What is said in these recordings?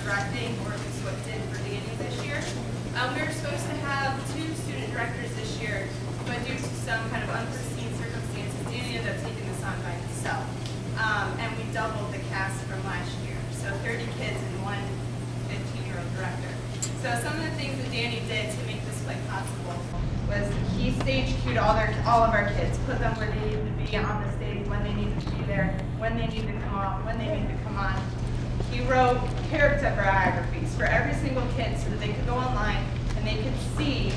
directing, or at least what it did for Danny this year. We were supposed to have 2 student directors this year, but due to some kind of unforeseen circumstances, Danny ended up taking this on by himself. And we doubled the cast from last year. So 30 kids and 1 15-year-old director. So some of the things that Danny did to make this play possible was he stage cued all of our kids, put them where they needed to be on the stage, when they needed to be there, when they needed to come off, when they needed to come on. He wrote character biographies for every single kid so that they could go online and they could see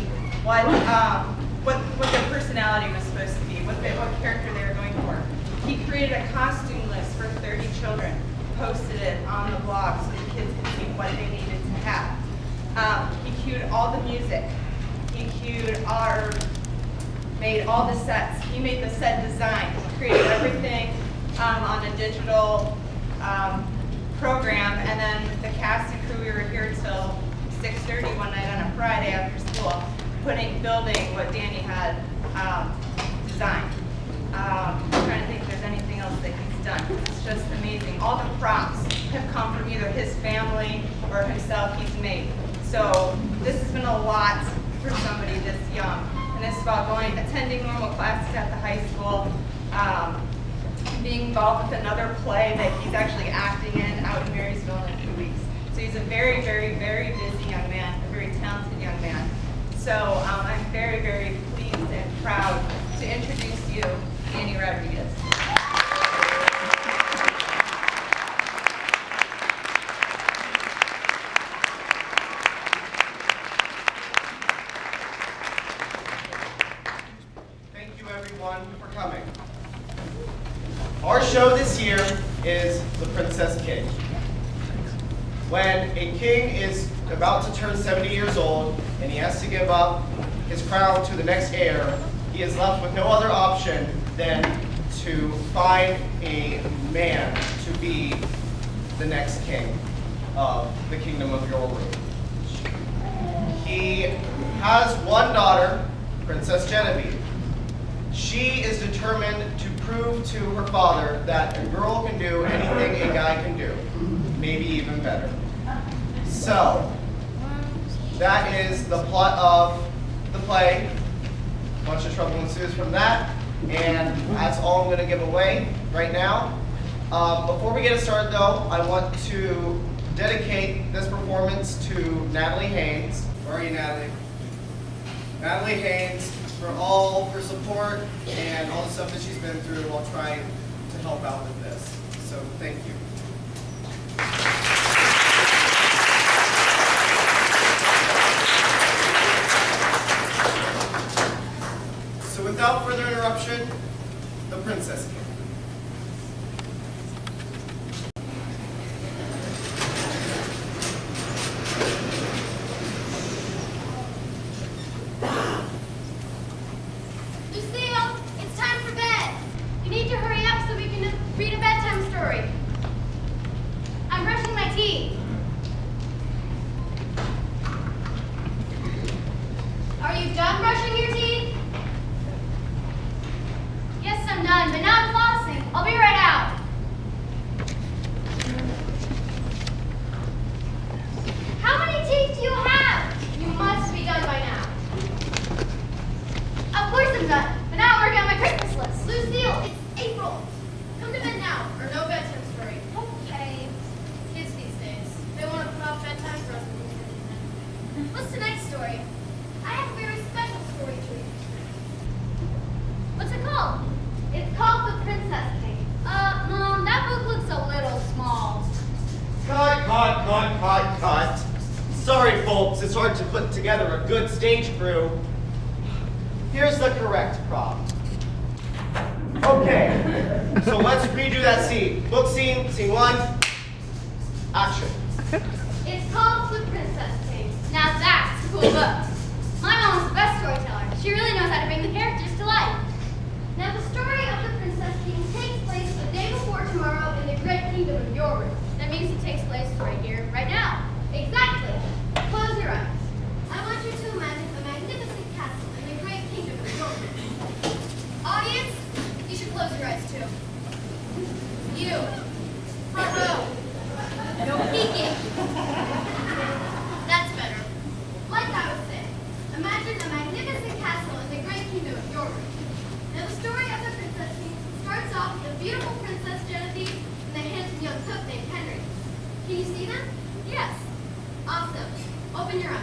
what their personality was supposed to be, what character they were going for. He created a costume list for 30 children, posted it on the blog so the kids could see what they needed to have. He cued all the music. He made all the sets. He made the set design. He created everything on a digital program, and then the cast and crew, we were here till 6:30 one night on a Friday after school, building what Danny had designed. I'm trying to think if there's anything else that he's done. It's just amazing. All the props have come from either his family or himself he's made. So this has been a lot for somebody this young. And this is about attending normal classes at the high school, being involved with another play that he's actually acting in out in Marysville in 2 weeks. So he's a very, very, very busy young man, a very talented young man. So I'm very, very pleased and proud to introduce you, Danny Rodriguez. Thank you everyone for coming. Our show this year is The Princess King. When a king is about to turn 70 years old and he has to give up his crown to the next heir, he is left with no other option than to find a man to be the next king of the kingdom of Yourroom. He has one daughter, Princess Genevieve. She is determined to prove to her father that a girl can do anything a guy can do, maybe even better. So, that is the plot of the play. A bunch of trouble ensues from that, and that's all I'm going to give away right now. Before we get started though, I want to dedicate this performance to Natalie Haines. Where are you, Natalie? Natalie Haines, for all her support and all the stuff that she's been through while trying to help out with this. So thank you. So without further interruption, the Princess King. Cut. Sorry folks, it's hard to put together a good stage crew. Here's the correct prop. Okay, so let's redo that scene. Book scene 1, action. It's called The Princess King. Now that's a cool book. My mom was the best storyteller. She really knows how to bring the characters to life. Now the story of The Princess King takes place the day before tomorrow in the great kingdom of Yourroom. That means it takes place right here, right now. Exactly. Close your eyes. I want you to imagine a magnificent castle in the great kingdom of Yourroom. Audience, you should close your eyes too. You. Front row. No peeking. Can you see them? Yes. Awesome. Open your eyes.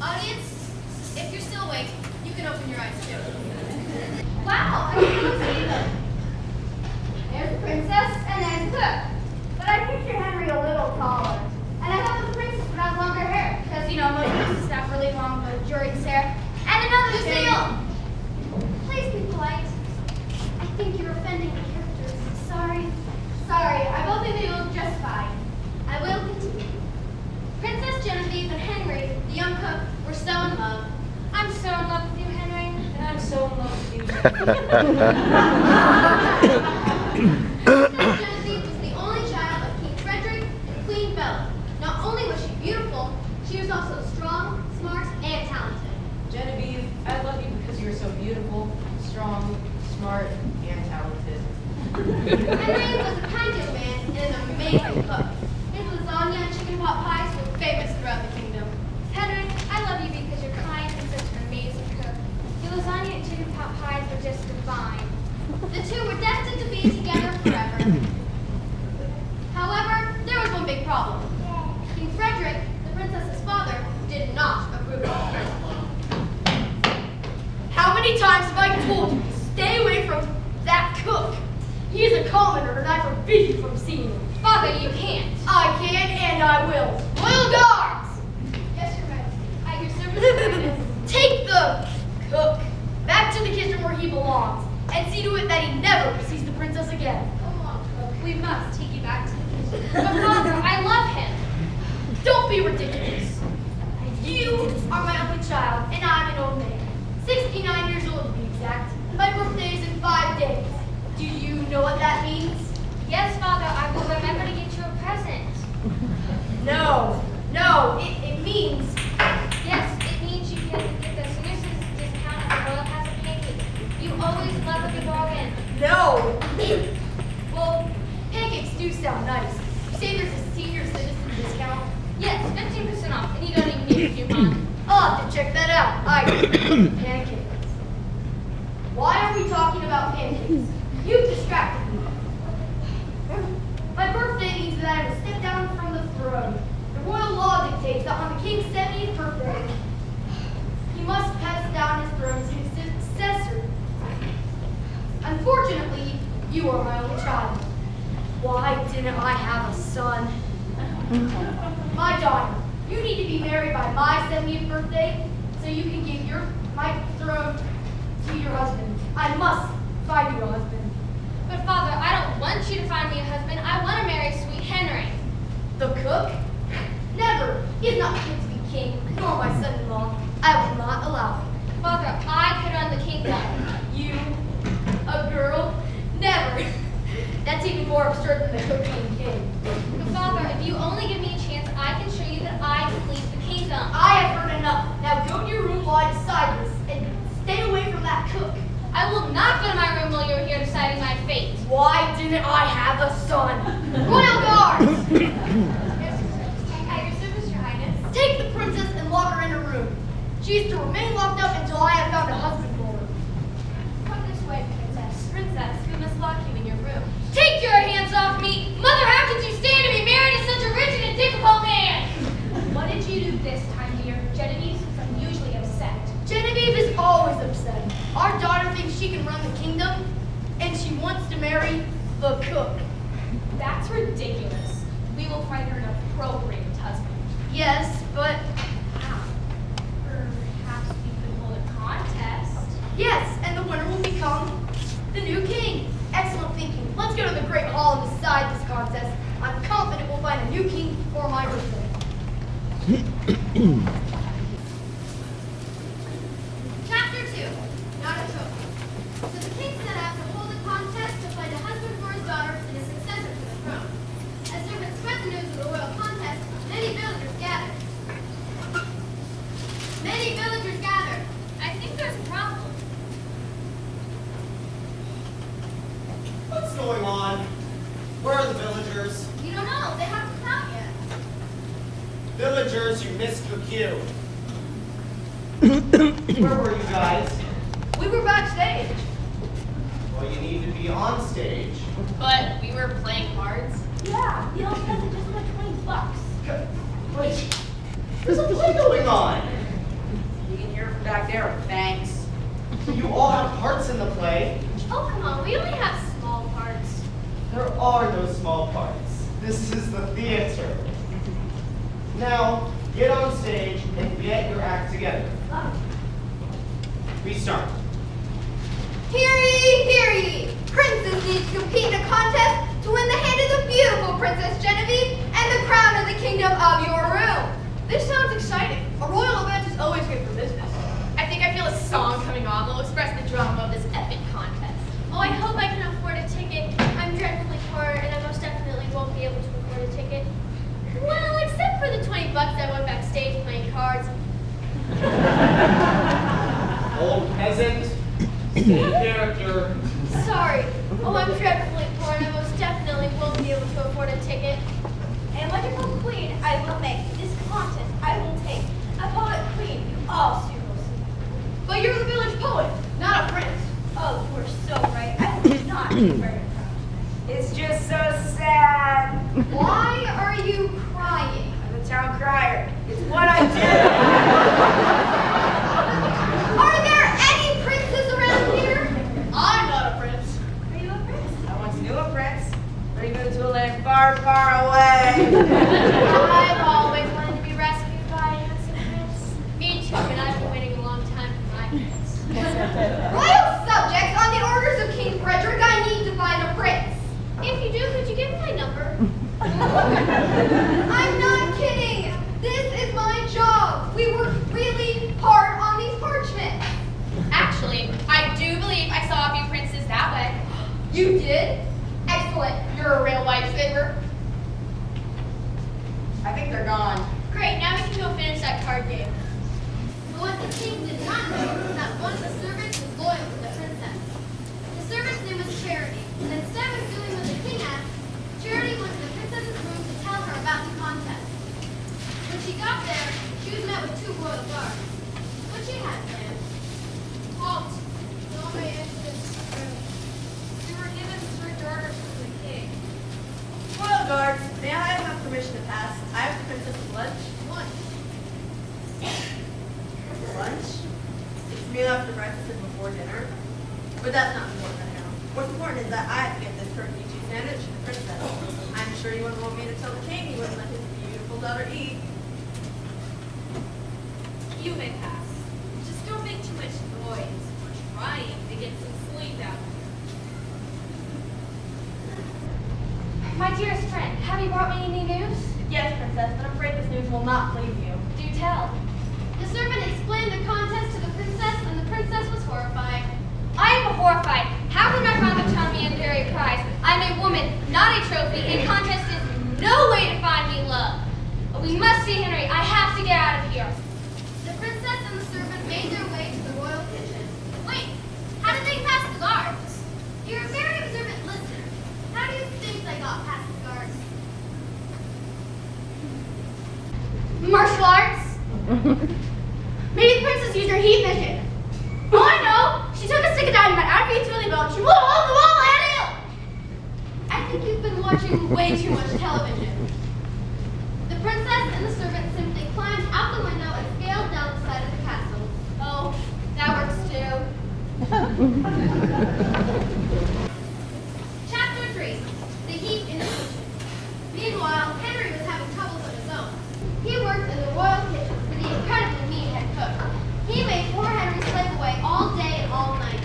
Audience, if you're still awake, you can open your eyes too. Wow, I can really see them. There's the princess and there's the cook. But I picture Henry a little taller. And I thought the princess would have longer hair. Because, you know, most princes have really long luxurious hair. And another thing. Please be polite. I think you're offending the characters. Sorry. Sorry, I both think they look just fine. I will continue. Princess Genevieve and Henry, the young cook, were so in love. I'm so in love with you, Henry. And I'm so in love with you, Genevieve. Princess Genevieve was the only child of King Frederick and Queen Bella. Not only was she beautiful, she was also strong, smart, and talented. Genevieve, I love you because you're so beautiful, strong, smart, and talented. Henry was a kind young man and an amazing cook. His lasagna and chicken pot pies were famous throughout the kingdom. Henry, I love you because you're kind and such an amazing cook. Your lasagna and chicken pot pies were just divine. The two were destined to be together forever. However, there was one big problem. King Frederick, the princess's father, did not approve of it. How many times have I told you to stay away from that cook? He is a commoner and I forbid you from seeing him. Father, you can't. I can and I will. Royal guards! Yes, Your Majesty. At your service, Your Highness. Take the cook back to the kitchen where he belongs and see to it that he never sees the princess again. Come on, cook. We must take you back to the kitchen. But Father, I love him. Don't be ridiculous. You are my only child and I'm an old man. 69 years old to be exact. My birthday is in 5 days. Do you know what that means? Yes, Father, I will remember to get you a present. No, it means. Yes, it means you get the services discount at the Royal House of Pancakes. You always love a good bargain. No. Well, pancakes do sound nice. You say there's a senior citizen discount? Yes, 15% off, and you don't even need a coupon. I'll have to check that out. Pancakes. Why are we talking about pancakes? You've distracted me. My birthday means that I will step down from the throne. The royal law dictates that on the king's 70th birthday, he must pass down his throne to his successor. Unfortunately, you are my only child. Why didn't I have a son? My daughter, you need to be married by my 70th birthday so you can give my throne to your husband. I must find you a husband. But Father, I don't want you to find me a husband. I want to marry sweet Henry. The cook? Never. He is not fit to be king, nor my son-in-law. I will not allow it. Father, I could run the kingdom. You, a girl? Never. That's even more absurd than the cook being king. But Father, if you only give me a chance, I can show you that I can lead the kingdom. I have heard enough. Now go to your room while I decide this, and stay away from that cook. I will not go to my room while you're here deciding my fate. Why didn't I have a son? Royal guards! At your service, Your Highness. Take the princess and lock her in her room. She is to remain locked up until I have found a husband for her. Come this way, Princess. Princess, we must lock you in your room. Take your hands off me! Mother, how could you stand to be married to such a rigid and difficult man? What did you do this time, dear? Genevieve is unusually upset. Genevieve is always upset. Our daughter thinks she can run the kingdom, and she wants to marry the cook. That's ridiculous. We will find her an appropriate husband. Yes, but How? Perhaps we could hold a contest. yes, and the winner will become the new king. Excellent thinking. Let's go to the great hall and decide this contest. I'm confident we'll find a new king before my birthday. Chapter 2. Not a joke. So the king set out to hold a contest to find a husband for his daughter and a successor to the throne. As servants spread the news of the royal contest, many villagers gathered. I think there's a problem. What's going on? Where are the villagers? You don't know. They haven't come out yet. Villagers, you missed the cue. Where were you guys? We were backstage. Well, you need to be on stage. But we were playing cards. Yeah, the old peasant just went $20. Wait, there's a play going on. You can hear from back there. Thanks. You all have parts in the play. Oh, come on, we only have small parts. There are no small parts. This is the theater. Now, get on stage and get your act together. We start. Hear ye, hear ye! Princes need to compete in a contest to win the hand of the beautiful Princess Genevieve and the crown of the kingdom of Yourroom. This sounds exciting. A royal event is always good for business. I think I feel a song coming on that will express the drama of this epic contest. Oh, I hope I can afford a ticket. I'm dreadfully poor, and I most definitely won't be able to afford a ticket. Well, except for the $20 I won backstage playing cards. Old peasant, stay in character. Sorry. Oh, I'm dreadfully poor, and I most definitely won't be able to afford a ticket. And wonderful queen, I will make. This contest I will take. A poet queen, you all soon will see. But you're the village poet, not a prince. Oh, you are so right. I will not be very proud. It's just so sad. Why are you crying? I'm a town crier. It's what I do. Are there any princes around here? I'm not a prince. Are you a prince? I once knew a prince, but he moved to a land far, far away. I've always wanted to be rescued by a handsome prince. Me too, but I've been waiting a long time for my prince. Royal subjects, on the orders of King Frederick, I need to find a prince. If you do, could you give me my number? I'm not kidding. This is my job. We work really hard on these parchments. Actually, I do believe I saw a few princes that way. You did? Excellent. You're a real lifesaver. I think they're gone. Great, now we can go finish that card game. But what the king did not know was that one of the servants was loyal to the princess. The servant's name was Charity, and instead of doing what the king asked, Charity went to the princess's room to tell her about the contest. When she got there, she was met with 2 royal guards. What she had planned. Halt! No one may enter this room. We were given strict orders from the king. Royal guards, may I have permission to pass? I have the princess's lunch. Lunch. Lunch? It's meal after breakfast and before dinner. But that's not important right now. What's important is that I have to get this turkey cheese sandwich to the princess. I'm sure you wouldn't want me to tell the king he wouldn't let his beautiful daughter eat. You may pass. Just don't make too much noise. We're trying to get some sleep out here. My dearest friend, have you brought me any news? Yes, princess, but I'm afraid this news will not please you. Do tell. The servant explained the contest to the princess, and the princess was horrified. I am horrified. How could my father tell me a very prize? I'm a woman, not a trophy, and contest is no way to find me love. But we must see Henry. I have to get out of here. The princess and the servant made their way to the royal kitchen. Wait, how did they pass the guards? You're a very observant listener. How do you think they got past the guards? Martial arts? Maybe the princess used her heat vision. Oh, I know! She took a stick of dynamite out of Pete's Willy belt and she blew a hole in the wall and I think you've been watching way too much television. The princess and the servant simply climbed out the window and scaled down the side of the castle. Oh, that works too. Chapter 3. The heat in the kitchen. Meanwhile, Henry was having troubles of his own. He worked in the royal kitchen for the incredibly mean head cook. He made poor Henry slave away all day and all night.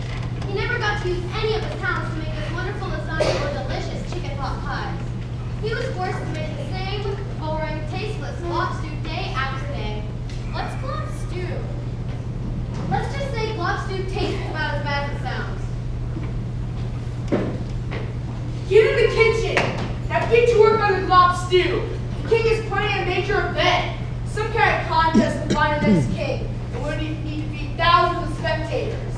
He never got to use any of his talents to make this wonderful lasagna or delicious chicken pot pies. He was forced to make the same boring, tasteless glop stew day after day. What's glop stew? Let's just say glop stew tastes about as bad as it sounds. Get in the kitchen! Now get to work on the glop stew. The king is planning a major event. Some kind of contest to find the next king. And we're going to need to feed thousands of spectators.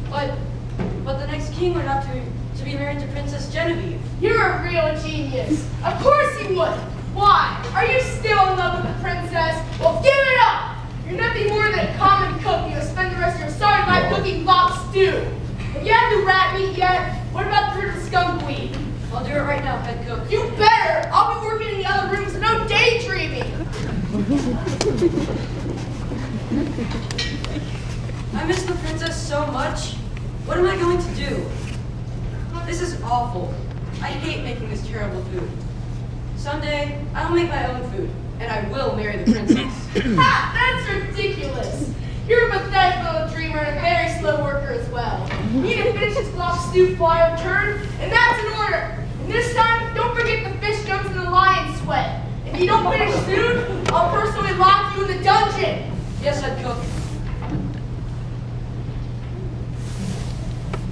But the next king would have to be married to Princess Genevieve. You're a real genius. Of course you would. Why? Are you still in love with the princess? Well, give it up! You're nothing more than a common cook. You'll spend the rest of your summer life cooking glop stew. Have you had the rat meat yet? What about the river skunk weed? I'll do it right now, head cook. You bet better. I'll be working in the other room, so no daydreaming. I miss the princess so much. What am I going to do? This is awful. I hate making this terrible food. Someday, I'll make my own food, and I will marry the princess. Ha! That's ridiculous. You're a pathetic little dreamer and a very slow worker as well. You need to finish this lobster flyer turn, and that's in order. And this time, don't forget the fish jumps and the lion sweat. If you don't finish soon, I'll personally lock you in the dungeon. Yes, head cook.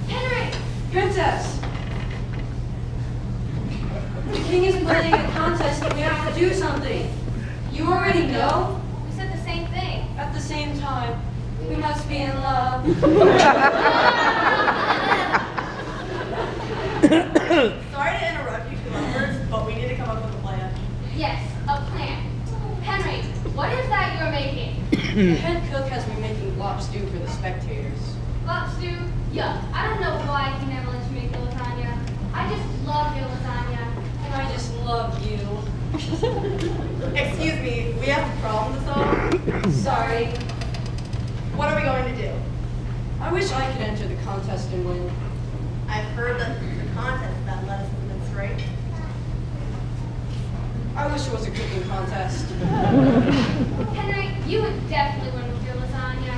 Henry! Princess! The king is planning a contest and we have to do something. You already know? We said the same thing. At the same time, we must be in love. Sorry to interrupt you two lovers, but we need to come up with a plan. Yes, a plan. Henry, what is that you're making? The head cook has me making lop stew for the spectators. Lop stew? Yuck. I don't know why he never let you make the lasagna. I just love your lasagna. And I just love you. Excuse me, we have a problem to solve. Sorry. What are we going to do? I wish I could enter the contest and win. I've heard that the contest that led us to this, right? I wish it was a cooking contest. Henry, you would definitely win with your lasagna.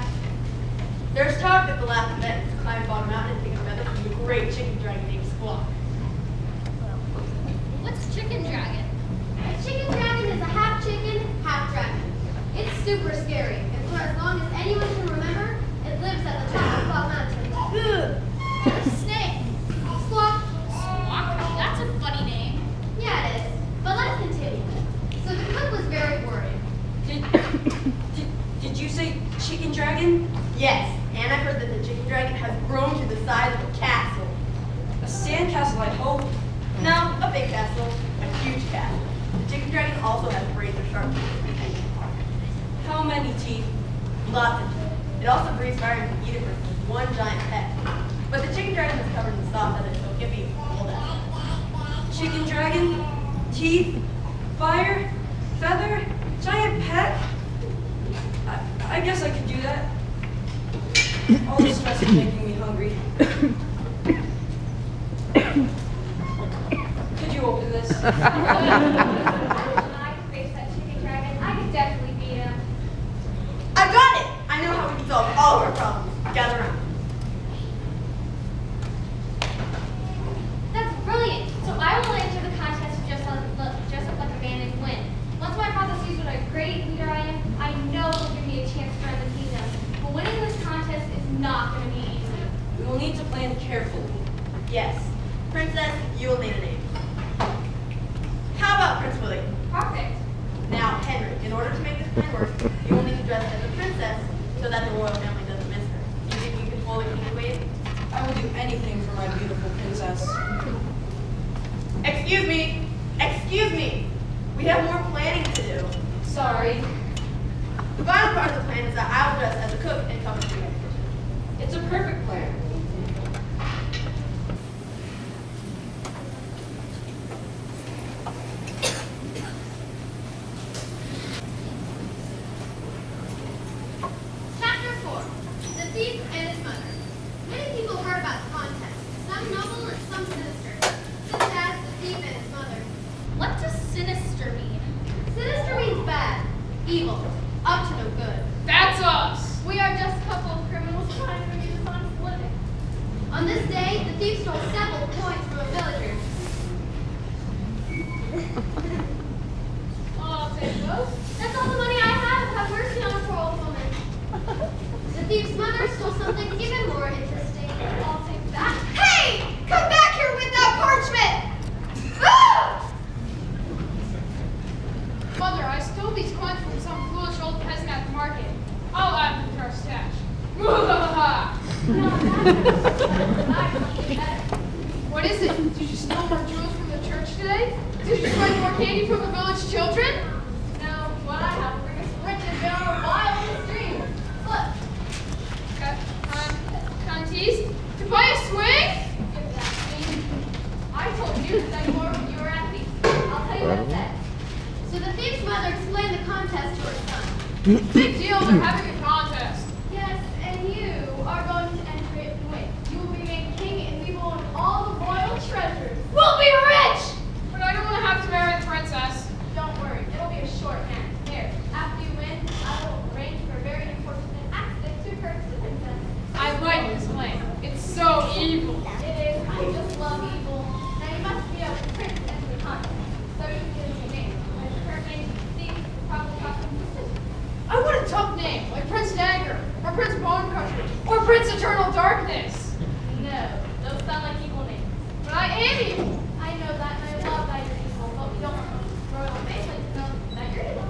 There's talk that the last event is to climb Bog Mountain and take a feather from a great chicken dragon named Squawk. What's chicken dragon? A chicken dragon is a half chicken, half dragon. It's super scary, and for as long as anyone can remember, it lives at the top of Bog Mountain. Ugh. It's a snake. Squawk. Squawk? That's a funny name. Yeah, it is. But let's continue. So the cook was very worried. Did you say chicken dragon? Yes, and I've heard that the chicken dragon has grown to the size of a castle. A sandcastle, I hope. No, a big castle, a huge castle. The chicken dragon also has razor sharp teeth. How many teeth? Lots of teeth. It also breathes fire and can eat it with one giant peck. But the chicken dragon is covered in soft feathers, so it can be pulled out. Chicken dragon? Teeth? Fire? Feather? Giant peck? I guess I could do that. All this stress is making me hungry. Could you open this? I could face that chicken dragon. I could definitely beat him. I got it! I know how we can solve all of our problems. Gather around. That's brilliant. So I will enter the contest just up like a man and win. Once my father sees what a great leader I am, I know he'll give me a chance to run the kingdom. But winning this contest is not going to be easy. We will need to plan carefully. Yes. Princess, you will need a name. How about Prince William? Perfect. Now, Henry, in order to make this plan work, you will need to dress as a princess so that the royal family doesn't miss her. Do you think you can pull the king's weight? I will do anything for my beautiful princess. Excuse me! Excuse me! We have more planning to do. Sorry. The final part of the plan is that I will dress as a cook and come with you. It's a perfect plan. Chapter 4. The Thief and His Mother. Many people heard about the contest. Some noble and some sinister. Such as the thief and his mother. What does sinister mean? Sinister means bad, evil, up to no good. That's us! We are just a couple of criminals trying to make a dishonest living. On this day, the thief stole several coins from a villager. I'll take those. That's all the money I have. Have mercy on a poor old woman. The thief's mother stole something even more interesting. I'll take that. Hey! Come back here with that parchment! Ah! Mother, I stole these coins from some foolish old peasant at the market. I'll add them to our stash. What is it? Did you steal more jewels from the church today? Did you find more candy from the village children? No, what I have for is riches in our wildest dreams. Look, Can I tease? To buy a swing? give that to me. I told you that you were at peace. I'll Jane's mother explained the contest to her son. Big deal, they're having a contest. Yes, and you are going to enter it and win. You will be made king and we will own all the royal treasures. We'll be rich! But I don't want to have to marry the princess. Don't worry, it'll be a short hand. There, after you win, I will arrange for a very unfortunate accident to occur to the princess. I like this plan. It's so evil. It is, I just love evil. Now you must be a prince to enter the contest. So you can give me a name. When her name is Steve, probably cost him decision. I want a tough name, like Prince Dagger, or Prince Bone Crusher, or Prince Eternal Darkness. No, those sound like evil names. But I am evil. I know that, and I love that you're evil, but we don't want the royal family to know that you're evil.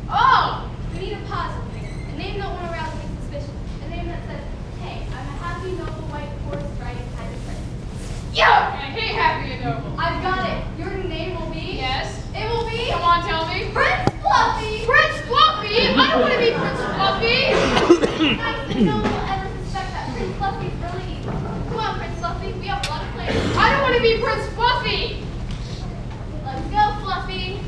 Oh! We need a positive name, a name that won't arouse any suspicion, a name that says, hey, I'm a happy, noble, white horse riding kind of prince. Yuck! I hate happy and noble. I've got it. Your name will be? Yes? It will be? Come on, tell me. Prince Fluffy! Prince Fluffy? I don't want to be Prince Fluffy! No one will ever suspect that Prince Fluffy is really evil. Come on, Prince Fluffy, we have a lot of plans. I don't want to be Prince Fluffy! Let's go, Fluffy!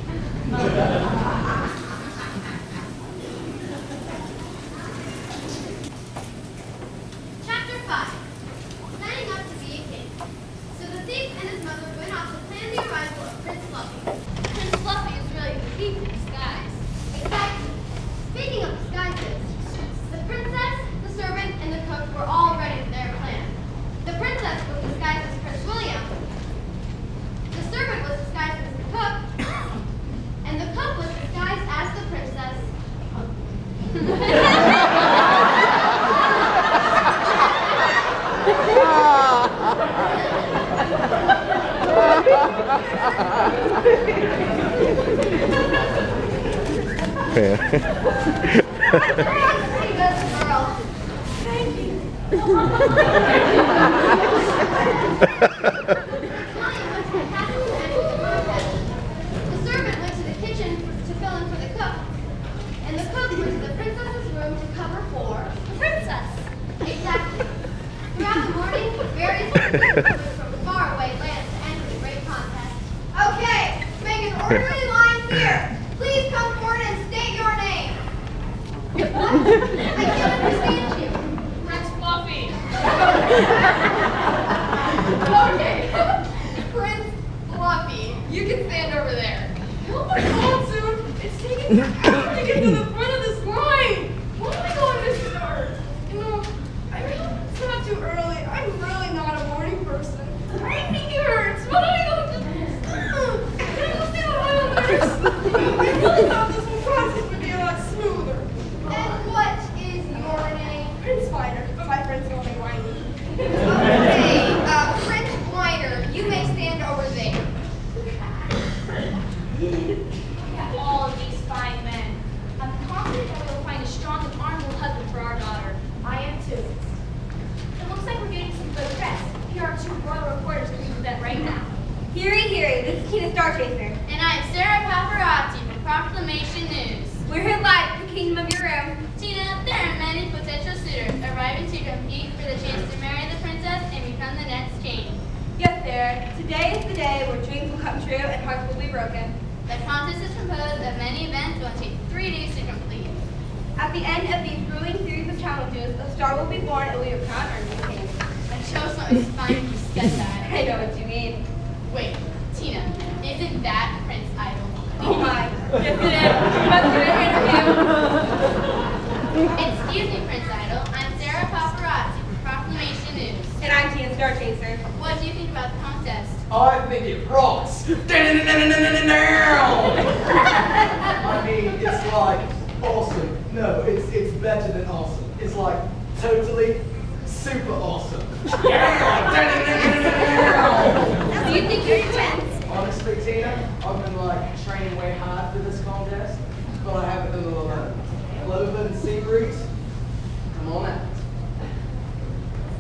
Chapter 5. Signing up to be a king. So the thief and his mother went off to plan the arrival of Prince Fluffy. Prince Fluffy is really the thief in disguise. Exactly. Speaking of disguises, the princess, the servant, and the cook were all ready with their plan. The princess was disguised as Prince William. The servant was disguised as the cook. And the cook was disguised as the princess. Pretty good, girl. Thank you. William went to the castle to enter the contest. The servant went to the kitchen to fill in for the cook. And the cook went to the princess's room to cover for the princess. Exactly. Throughout the morning, various princesses from faraway lands to enter the great contest. Okay, make an orderly line here. Please come forward and state your name. What? I can't understand you. Prince Fluffy. Okay. Prince Fluffy. You can stand over there. Oh my God, Sue! It's taking forever to get to the front of this line! When am I going to start? You know, I really it's not too early. I'm really not a morning person. My knee hurts. What do I go to? Can I go see the Highlanders? I really thought this whole process would be a lot smoother. And what is your name? Prince Spider, but my friends call me Whitey. Okay, Prince Whiter, you may stand over there. All of these fine men. I'm confident that we'll find a strong and honorable husband for our daughter. I am too. It looks like we're getting some good press. Here are 2 royal reporters agreeing with that right now. Heary, heary, this is Tina Starchaser. And I'm Sarah Paparazzi from Proclamation News. We're here live at the Kingdom of Yourroom. Tina, there are many potential suitors arriving to compete for the chance to marry the princess and become the next king. Yes, Sarah. Today is the day where dreams will come true and hearts will be broken. The contest is composed of many events that will take 3 days to complete. At the end of these grueling series of challenges, a star will be born and we will crown our new king. That shows something fine if you said that. I know what you mean. Wait, Tina, isn't that Prince Idol? Oh my. Yes, it is. You must do an interview. Excuse me, Prince Idol. I'm Sarah Paparazzi from Proclamation News. And I'm Tina Starchaser. What do you think about the contest? I think it rocks. I mean, it's like awesome. No, it's better than awesome. It's like totally super awesome. Do you think you're Prince? Honestly, Tina, I've been like training way hard for this contest, but I haven't done it alone. Clover and Sea Breeze, come on out.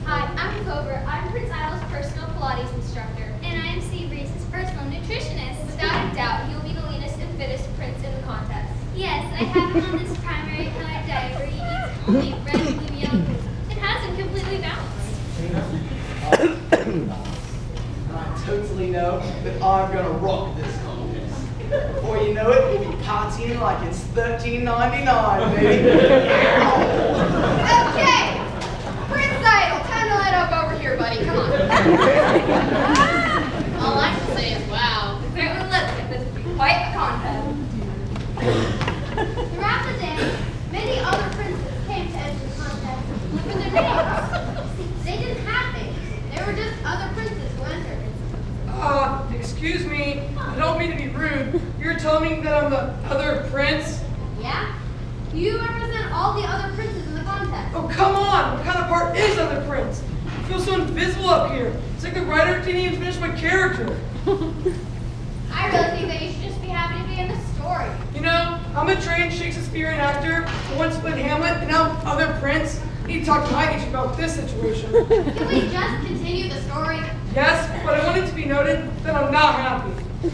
Hi, I'm Clover. I'm Prince Idol's personal Pilates instructor. And I'm Seabreeze's personal nutritionist. Without a doubt, he'll be the leanest and fittest prince in the contest. Yes, I have him on this primary color diet where he eats only red, blue, yellow foods. It has him completely balanced. And I totally know that I'm gonna rock this contest. Before you know it, we'll be partying like it's $13.99, baby. Okay. Prince Idol, time to light up over here, buddy. Come on. All I can say is, wow, the fair looks like this would be quite a contest. Throughout the day, many other princes came to enter the contest with their names. They didn't have names. They were just other princes who entered. Excuse me, I don't mean to be rude. You're telling me that I'm the other prince? Yeah? You represent all the other princes in the contest. Oh, come on! What kind of part is other prince? I feel so invisible up here. It's like the writer didn't even finish my character. I really think that you should just be happy to be in the story. You know, I'm a trained Shakespearean actor. I once played Hamlet, and now I'm other prince. I need to talk to my agent about this situation. Can we just continue the story? Yes, but I want it to be noted that I'm not happy. By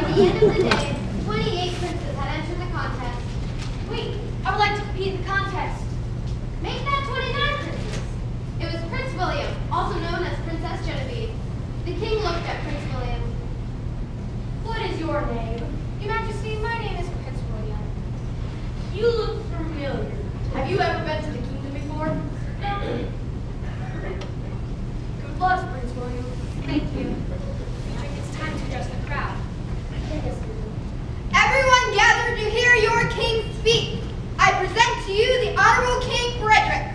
the end of the day, 28 princes had entered the contest. Wait, I would like to compete in the contest. Make that 29 princes. It was Prince William, also known as Princess Genevieve. The king looked at Prince William. What is your name? Your Majesty, my name is Prince William. You look familiar. Have you ever been to the kingdom before? No. Good luck, Prince William. Thank you. I think it's time to address the crowd. Everyone gathered to hear your king speak. I present to you the Honorable King Frederick.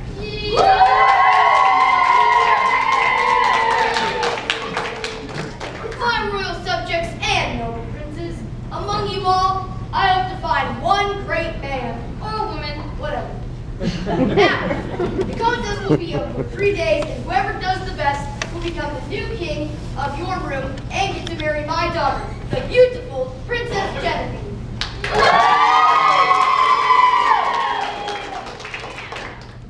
My royal subjects and noble princes, among you all, I hope to find one great man, or woman, whatever. Now, the contest will be over 3 days, and whoever does the best will become the new king of Yourroom and get to marry my daughter, the beautiful Princess Genevieve.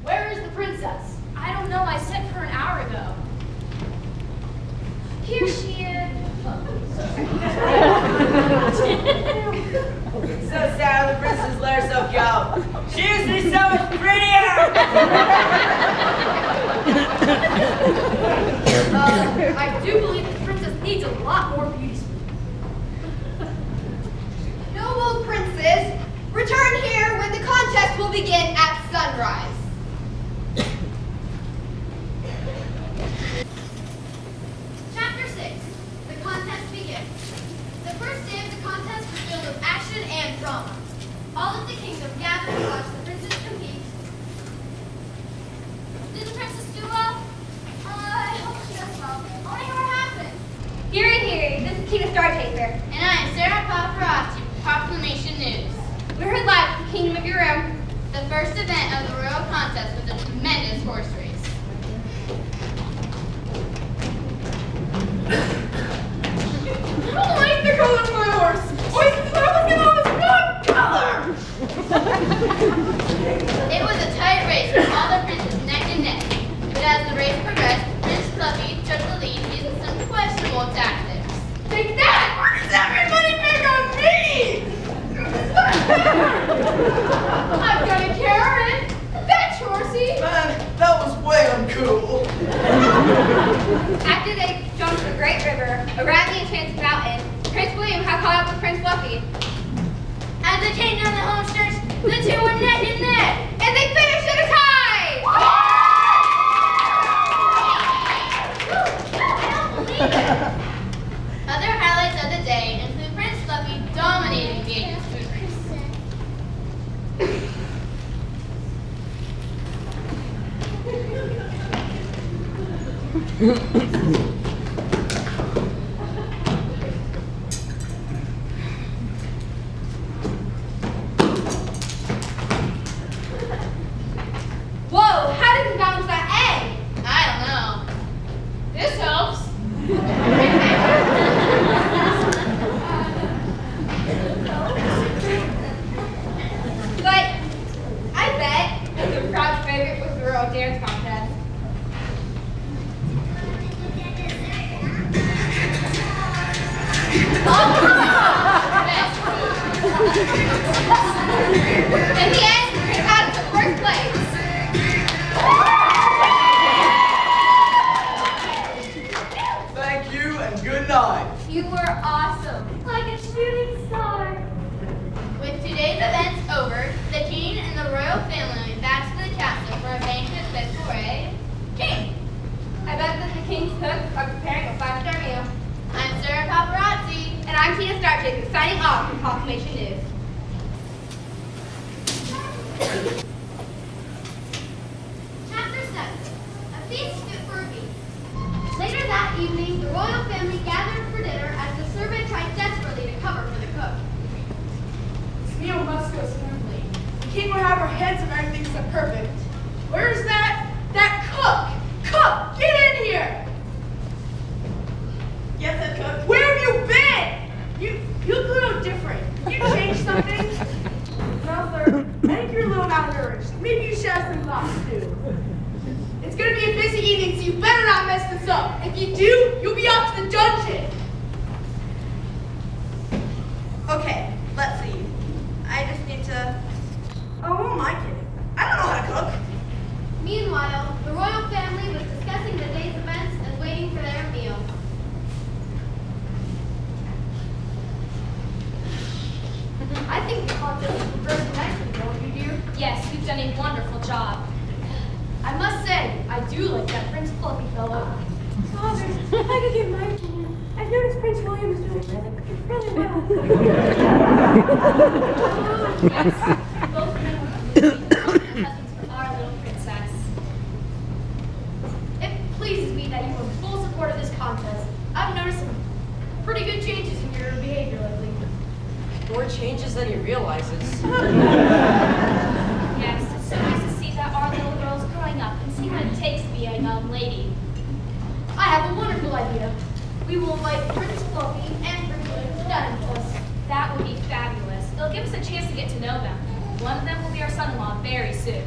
Where is the princess? I don't know. I sent her an hour ago. Here she is. So sad the princess let herself go. She used to be so much prettier! I do believe the princess needs a lot more beauty sleep. Noble princes, return here when the contest will begin at sunrise. Chapter 6. The contest begins. The first day of the contest was filled with action and drama. All of the kingdom gathered to watch the princes compete. Did the princess do well? I hope she does well. I want to hear what happened. Hearing, hearing. This is Tina Startaker. And I am Sarah Paparazzi with Proclamation News. We're heard live from the Kingdom of Yourroom. The first event of the royal contest was a tremendous horse race. I don't like the color of my horse. Why is it always one color? It was a tight race with all the princes neck and neck. But as the race progressed, Prince Fluffy took the lead using some questionable tactics. Take that! Why does everybody pick on me? I've got a carrot. That's horsey. Man, that was way uncool. After they jumped the Great River, around the Enchanted Mountain, Prince William had caught up with Prince Fluffy. As they came down the home stretch, the two were neck and neck, and they finished in a tie! I don't believe it. Other highlights of the day include Prince Fluffy dominating the games. Whoa, how did he balance that egg? I don't know. This helps. But I bet that the crowd favorite was the royal dance contest. In the end, we got to first place. Thank you and good night. You were awesome. Like a shooting star. exciting Auburn proclamation news. Chapter 7. A feast fit for a beast. Later that evening, the royal family gathered for dinner as the servant tried desperately to cover for the cook. This meal must go smoothly. The king will have our heads if everything's so perfect. Where's that cook? Cook, get in here! Yes, head cook. Where have you been? You look a little different. You changed something? No, sir. I think you're a little malnourished. Maybe you should have some thoughts too. It's gonna be a busy evening, so you better not mess this up. If you do, you'll be off to the dungeon. Okay, let's see. I just need to... Oh, who am I kidding? I don't know how to cook. Meanwhile, the royal family was discussing the day's events and waiting for their meal. I think the contest was very excellent, don't you, dear? Yes, you've done a wonderful job. I must say, I do like that Prince Fluffy fellow. Father, if I could give my opinion, I've noticed Prince William is doing really well. Yes, both men were husbands for our little princess. It pleases me that you are in full support of this contest. I've noticed some pretty good changes in your behavior lately. More changes than he realizes. Yes, it's so nice to see that our little girl's growing up and see what it takes to be a young lady. I have a wonderful idea. We will invite Prince Fluffy and Prince William to dine with us. That would be fabulous. It'll give us a chance to get to know them. One of them will be our son-in-law very soon.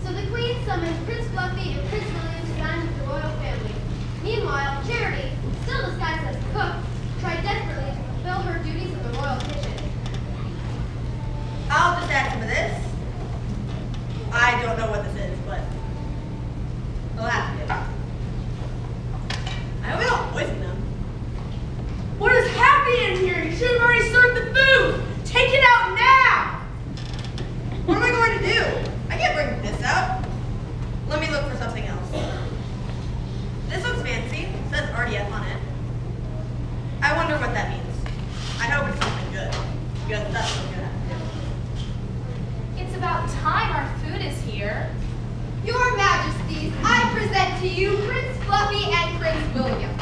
So the queen summoned Prince Fluffy and Prince William to dine with the royal family. Meanwhile, Charity, still disguised as a cook, tried desperately to fulfill her duties in the royal kitchen. I'll just add some of this. I don't know what this is, but I'll have to. I hope we don't poison them. What is happening in here? You should have already served the food. Take it out now. What am I going to do? I can't bring this out. Let me look for something else. This looks fancy. It says RDF on it. I wonder what that means. I hope it's something good. Because that's what I'm gonna have to do. It's about time our food is here. Your Majesties, I present to you Prince Fluffy and Prince William.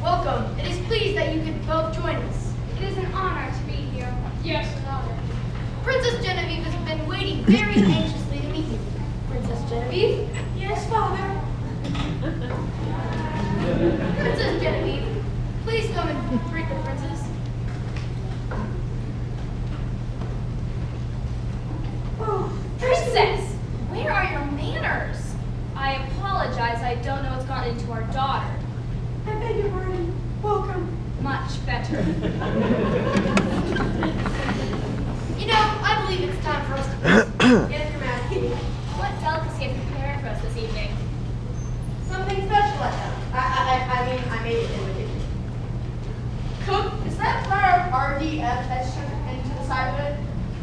Welcome. It is pleased that you could both join us. It is an honor to be here. Yes, an honor. Princess Genevieve has been waiting very anxiously to meet you. Princess Genevieve? Yes, Father. Princess Genevieve, please come and greet the princess. Oh, Princess, where are your manners? I apologize, I don't know what's gotten into our daughter. I beg your pardon. Welcome. Much better. You know, I believe it's time for us to Yes, Your Majesty. What delicacy have you prepared for us this evening? Something special I have. I made it in the kitchen. Cook, is that flour RDF etched into the side of it?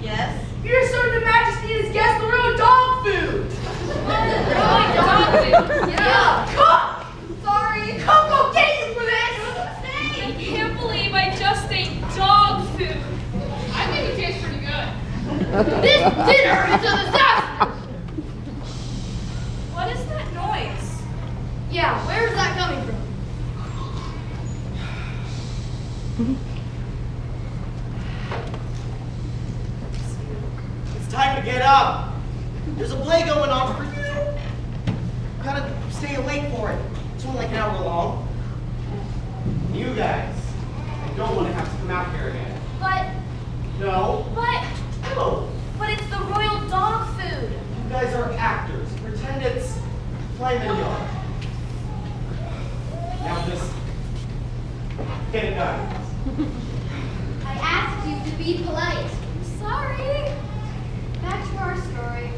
Yes. You're serving the Majesty and his guests the real dog food. Really dog food? Yeah. Cook! Sorry. Cook will get you for this. I can't believe I just ate dog food. I think it tastes pretty good. This dinner is a disaster! What is that noise? Yeah, where is that coming from? It's time to get up. There's a play going on for you. Gotta stay awake for it. It's only like an hour long. You guys, I don't want to have to come out here again. But No. but it's the royal dog food. You guys are actors. Pretend it's Flamin' Yard. Now just get it done. I asked you to be polite. Sorry. Back to our story.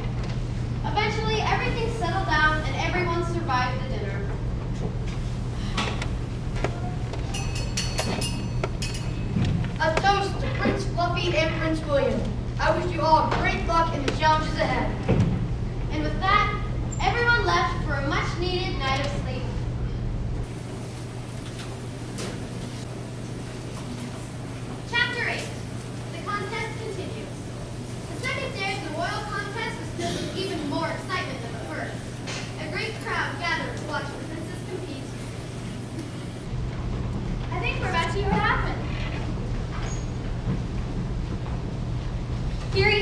Eventually, everything settled down and everyone survived the dinner. A toast to Prince Fluffy and Prince William. I wish you all great luck in the challenges ahead. And with that, everyone left for a much-needed night of sleep.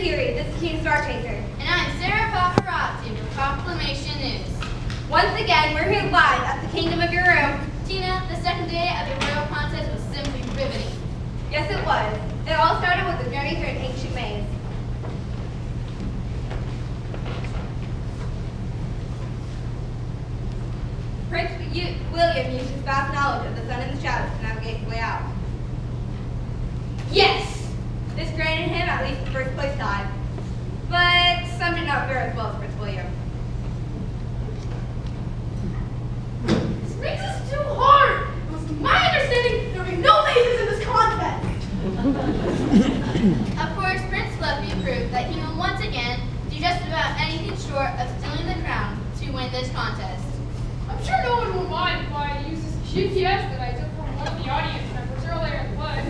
Theory, this is King Star Chaser. And I'm Sarah Paparazzi with Proclamation News. Once again, we're here live at the Kingdom of Yourroom. Tina, the second day of the royal contest was simply riveting. Yes, it was. It all started with a journey through an ancient maze. Prince William used his vast knowledge of the sun and the shadows to navigate his way out. Yes! This granted him at least the first place dive. But some did not fare as well as Prince William. This makes us too hard. It was my understanding there would be no ladies in this contest. Of course, Prince Fluffy proved that he will once again do just about anything short of stealing the crown to win this contest. I'm sure no one will mind if I use this GPS that I took from one of the audience members earlier in the play.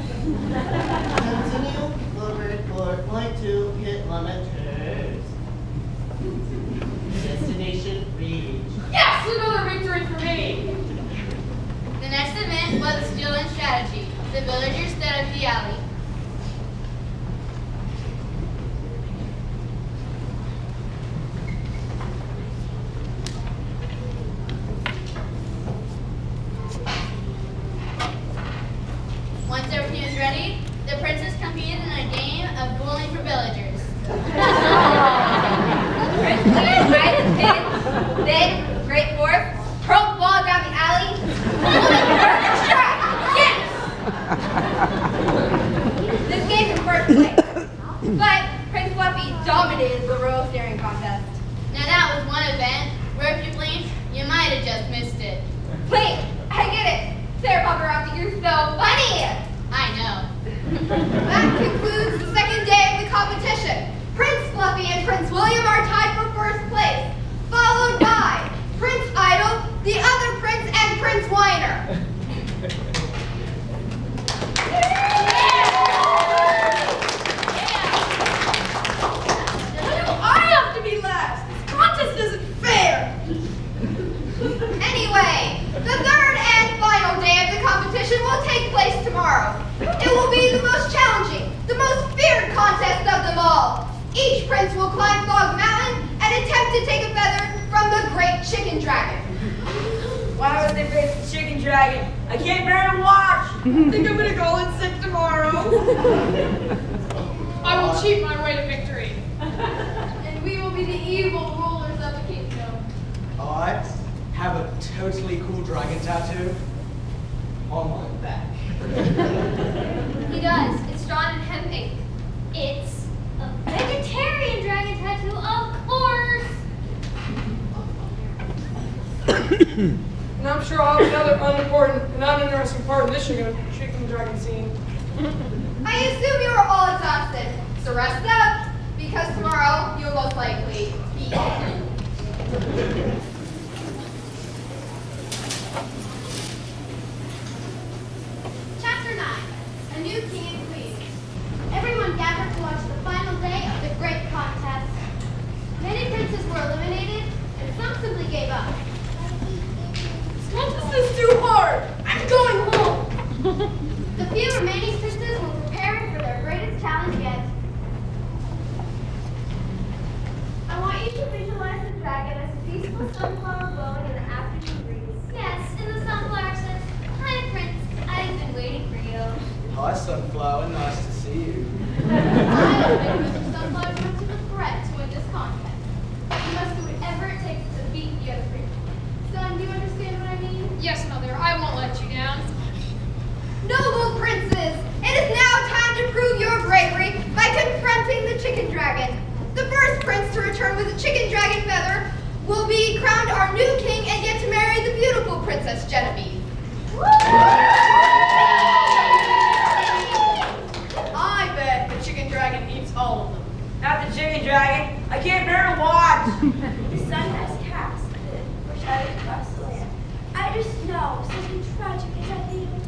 Continue forward for point 2, hit kilometers. Destination reached. Yes, another victory for me. The next event was skill and strategy. The villagers stood up the alley. Once everything was ready, the princess competed in a game of dueling for villagers. Prince William tied his pin, then, great force, hurled the ball down the alley. Perfect strike! Yes! This gave him first place. But Prince Fluffy dominated the royal staring contest. Now that was one event where if you blinked, you might have just missed it. Wait, I get it. Sarah Paparazzi, you're so funny! I know. That concludes the second day of the competition. Prince Fluffy and Prince William are tied for first place, followed by Prince Idol, the other prince, and Prince Whiner. Why do I have to be last? This contest isn't fair. Anyway, the third and final day of the competition will take place tomorrow. It will be the most challenging, the most feared contest of them all. Each prince will climb Fog Mountain and attempt to take a feather from the great chicken dragon. Why would they face the chicken dragon? I can't bear to watch. I think I'm gonna call in sick tomorrow. I will cheat my way to victory. And we will be the evil rulers of the kingdom. I have a totally cool dragon tattoo on my back. He does. It's drawn in hemp ink. It's a vegetarian dragon tattoo, of course. And I'm sure I'll have another unimportant and uninteresting part in this chicken dragon scene. I assume you are all exhausted, so rest up, because tomorrow you'll most likely be eaten. Chapter 9, A New King and Queen. Everyone gathered to watch the final day of the great contest. Many princes were eliminated, and some simply gave up. This contest is too hard. I'm going home. The few remaining princes were preparing for their greatest challenge yet. I want you to visualize the dragon as a peaceful sunflower blowing in the afternoon breeze. Yes, and the sunflower says, "Hi, Prince. I've been waiting for you." Hi, Sunflower. Nice to see you. I don't think Mr. Sunflower is going to regret to win this contest. You must do whatever it takes to beat the other three. Son, do you understand what I mean? Yes, Mother, I won't let you down. Noble princes, it is now time to prove your bravery by confronting the chicken dragon. The first prince to return with a chicken dragon feather will be crowned our new king and get to marry the beautiful Princess Genevieve. I bet the chicken dragon eats all of them. Not the chicken dragon. I can't bear to watch. The sun has cast the foreshadowed across the land. I just know something tragic is at hand.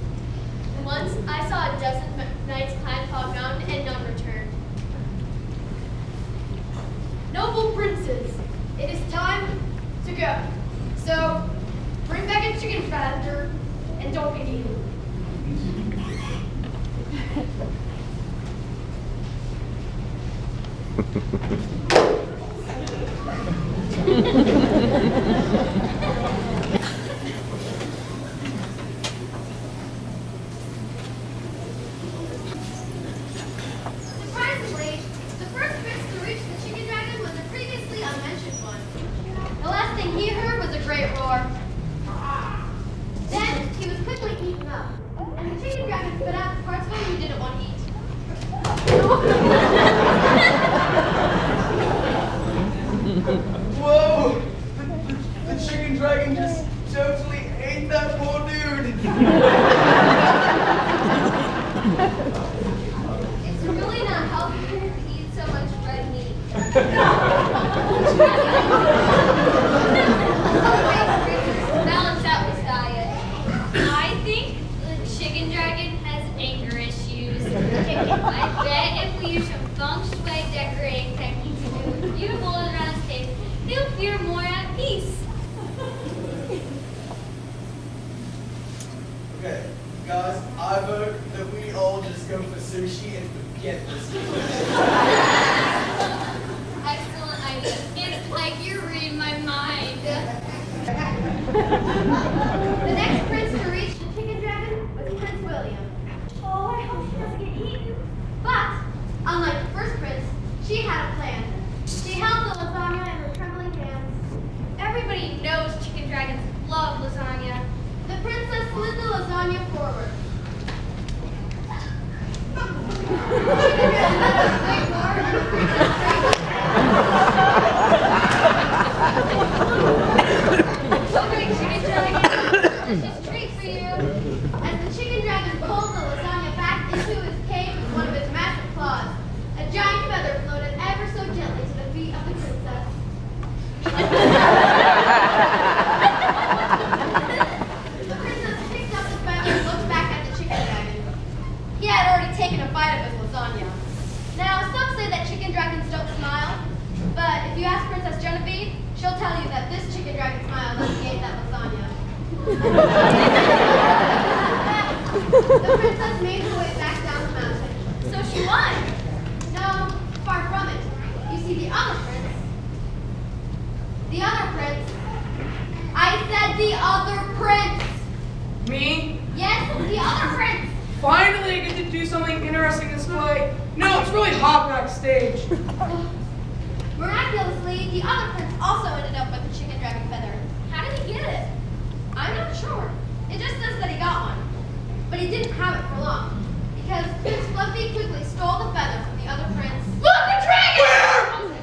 Once I saw a dozen knights climb Fog Mountain and none returned. Noble princes, it is time to go. So, bring back a chicken feather and don't get eaten. Surprisingly, the first prince to reach the chicken dragon was a previously unmentioned one. The last thing he heard was a great roar. Then he was quickly eaten up, and the chicken dragon spit out the parts of him he didn't want to eat. Whoa! The chicken dragon just totally ate that poor dude. It's really not healthy for him to eat so much red meat. Balance out his diet. I think the chicken dragon has anger issues. I bet if we use some feng shui decorating techniques to do a few moles around his face, he'll feel more at peace. Okay, guys, I vote that we all just go for sushi and forget this. Excellent idea. It's like you're reading my mind. The next prince to reach the chicken dragon was Prince William. Oh, I hope she doesn't get eaten. But, unlike the first prince, she had a plan. She held the lasagna in her trembling hands. Everybody knows chicken dragons love lasagna. The princess slid the lasagna forward. Chicken dragon, delicious treat for you. As the chicken dragon pulled the lasagna back into his cave with one of his massive claws, a giant feather floated ever so gently to the feet of the princess. The princess picked up the feather and looked back at the chicken dragon. He had already taken a bite of his lasagna. Now, some say that chicken dragons don't smile, but if you ask Princess Genevieve, she'll tell you that this chicken dragon smiled as he ate that lasagna. The princess made her way back down the mountain. So she won. No, far from it. You see, the other prince. The other prince. I said the other prince. Me? Yes, the other prince. Finally, I get to do something interesting this play. No, it's really hot backstage. Miraculously, the other prince also ended up with the chicken dragon feather. How did he get it? I'm not sure. It just says that he got one. But he didn't have it for long. Because Prince Fluffy quickly stole the feather from the other prince. Look, a dragon!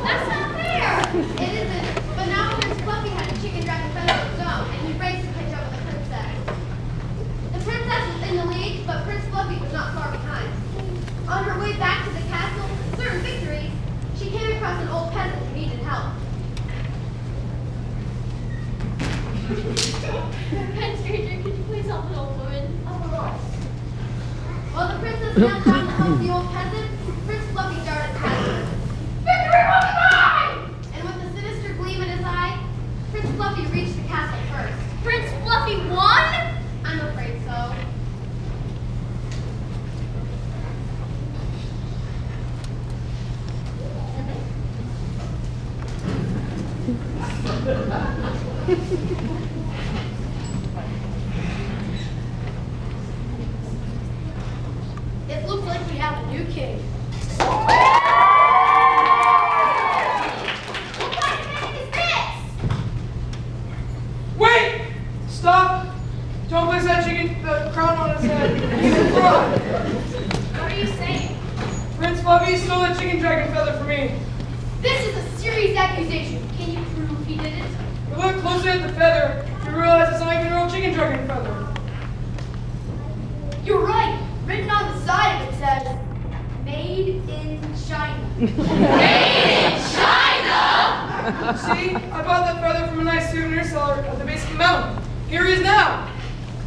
That's not fair! It isn't. But now Prince Fluffy had a chicken dragon feather of his own, and he raced to catch up with the princess. The princess was in the lead, but Prince Fluffy was not far behind. On her way back to the castle with certain victories, she came across an old peasant who needed help. Kind stranger, could you please help an old woman? Of course. While the princess knelt down to help the old peasant, Prince Fluffy darted past her. Victory will be mine! And with a sinister gleam in his eye, Prince Fluffy reached the castle first. Prince Fluffy won? I'm afraid so. It looks like we have a new king. What kind of man is this? Wait! Stop! Don't place that the crown on his head. He's a fraud. What are you saying? Prince Fluffy stole that chicken dragon feather from me. This is a serious accusation. Can you prove he did it? We look closer at the feather, we realize it's not even a real chicken dragon feather. You're right. Written on the side of it says, "Made in China." Made in China! See, I bought that feather from a nice souvenir seller at the base of the mountain. Here he is now.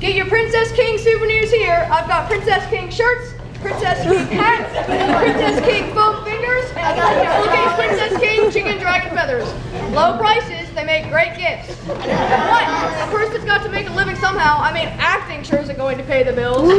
Get your Princess King souvenirs here. I've got Princess King shirts, Princess King hats, Princess King foam fingers, and looking Princess King chicken dragon feathers. Low prices, they make great gifts. What? A person's got to make a living somehow. I mean, acting sure isn't going to pay the bills.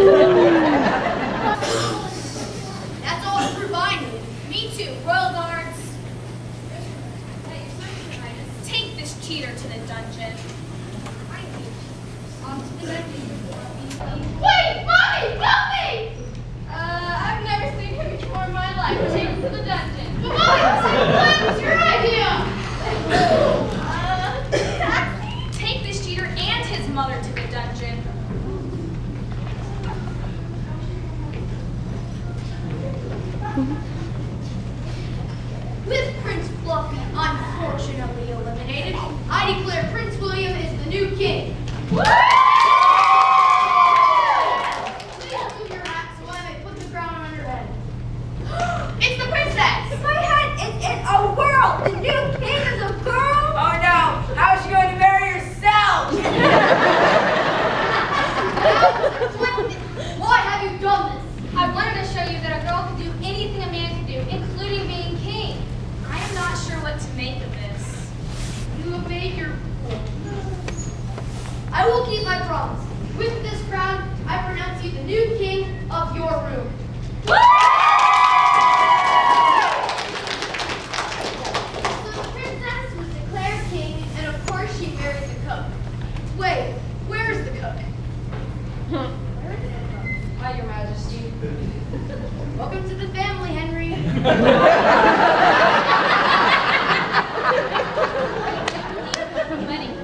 With Prince Fluffy unfortunately eliminated, I declare Prince William is the new king. Please move your hat so I may put the crown on your head. It's the princess! My head is in a whirl! The new king is a girl! Oh no! How is she going to marry herself? Why have you done this? I wanted to show you that a girl can do anything a man can do, including being king. I am not sure what to make of this. You have made your point. I will keep my promise. With this crown, I pronounce you the new king of Yourroom. So the princess was declared king, and of course she married the cook. Wait, where's the cook? Where is the cook? Hi, Your Majesty. Welcome to the family, Henry. Wedding The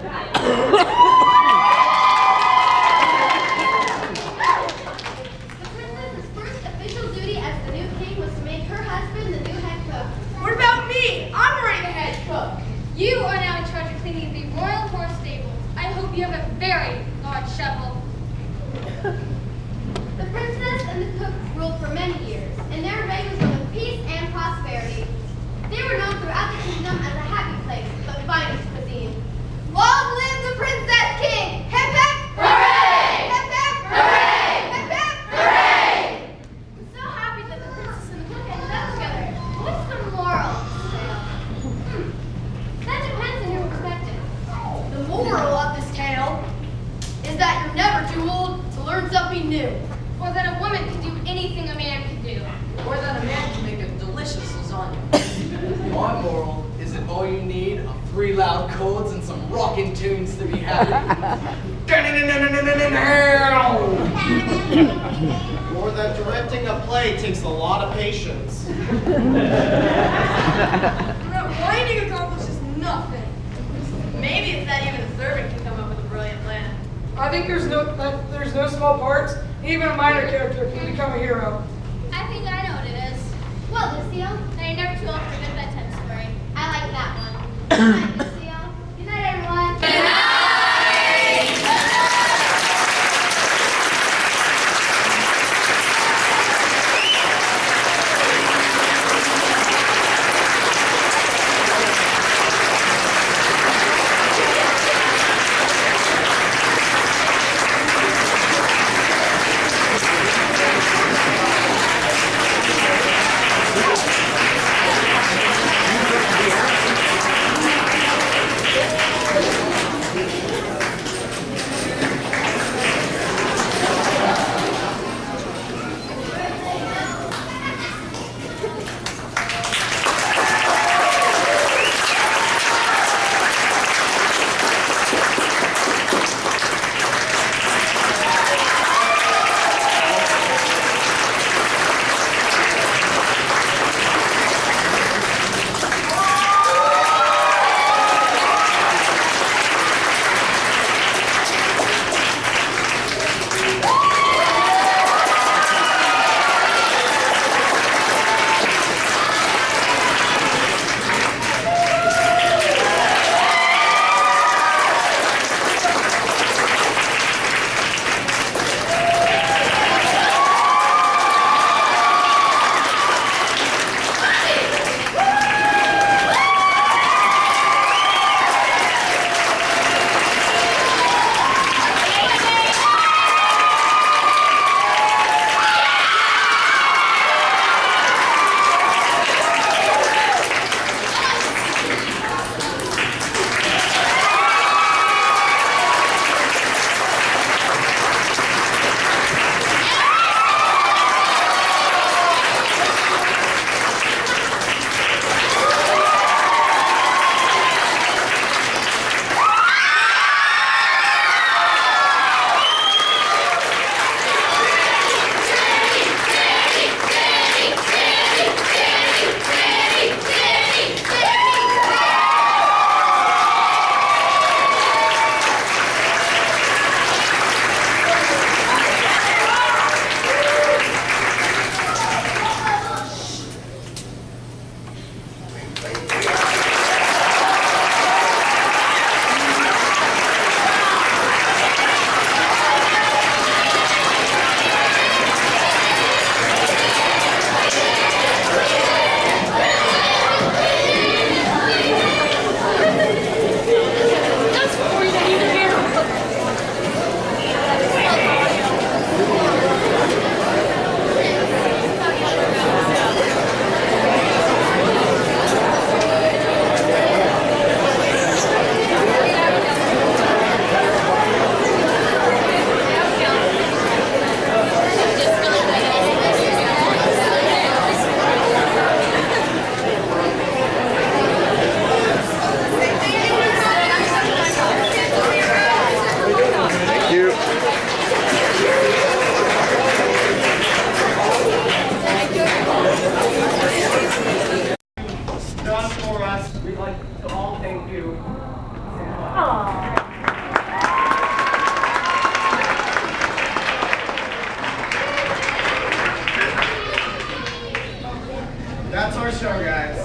princess's first official duty as the new king was to make her husband the new head cook. What about me? I'm already the head cook. You are now in charge of cleaning the royal horse stables. I hope you have a very large shovel. The princess and the cook ruled for many years, and their reign was one of peace and prosperity. They were known throughout the kingdom as a happy place, but finest cuisine. Long live the princess king! Hip hip! Hooray! Hip hip! Hooray! Hip hip! Hooray! I'm so happy that the princess and the cook ended up together. What's the moral of this tale? That depends on your perspective. The moral of this tale is that you're never too old to learn something new. Or that a woman can do anything a man can do. Or that a man can make a delicious lasagna. My moral is that all you need are 3 loud chords and some rockin' tunes to be happy. Or that directing a play takes a lot of patience. That whining accomplishes nothing. Maybe it's that even a servant can come up with a brilliant plan. I think there's no small parts. Even a minor character can become a hero. I think I know what it is. Well, Lucille, That you're never too old for a good bedtime story. I like that one. Good night, Lucille. Good night, everyone. Good night! show, guys.